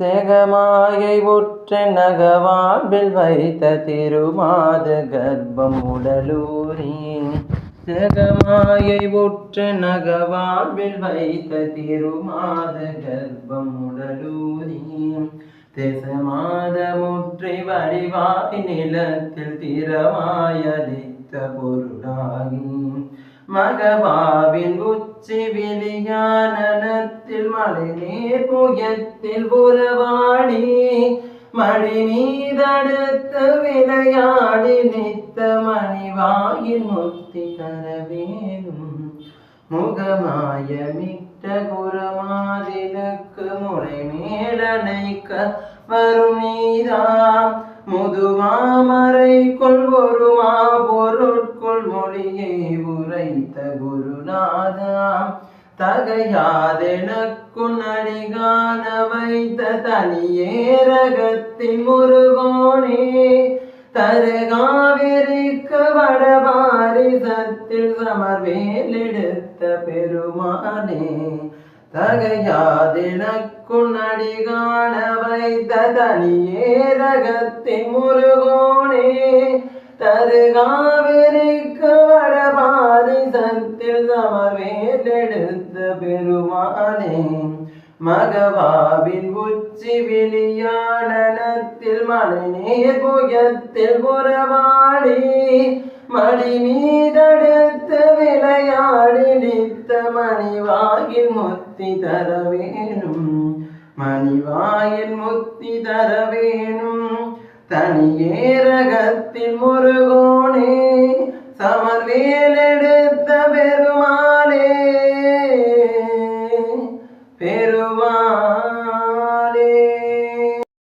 சேகமாயை ஒற்ற நகவாழ்வில் வைத்த திருமாத கர்ப்பம் உடலூரி சேகமாயை ஒற்ற நகவாழ்வில் வைத்த திருமாத கர்ப்பம் உடலூரி தேசமாத முற்றி வடிவாய் நிலத்தில் திறமாயளித்த பொருளாகி மகவாவின் உச்சி விழியானத்தில் மழை நீர் புயத்தில் புறவாடி மழை மீதடுத்து விளையாடி நித்த மணிவாயில் முத்தி தரவேனும் முகமாய மிட்ட குரமாதினுக்கு முறை மேலனைக்க வரும் நீதாம் முதுமாமரைக்குள் ஒருமா பொருட்குள் மொழியை உரைத்த குருநாதாம் தகையாதெனக்குன் அடிகான வைத்த தனியேரகத்தின் முருகோனே தருகாவிற்கு வடபாரிசத்தில் சமர்வேலெடுத்த பெருமானே தகையாதெனக்குன் அடிகான வைத்த தனியேரகத்தின் முருகோனே தருகாவிற்கு வடபாரிசத்தில் சமர்வேலெடுத்த பெருமானே மகவாவின் உச்சி விழியானத்தில் மழை நீர் புயத்தில் புறவாடி மடி மீதடுத்து விளையாடி நித்த மணிவாயில் முத்தி தரவேணும் மணிவாயில் முத்தி தரவேணும் தனியேரகத்தில் முருகோனே சமர்வேலெடு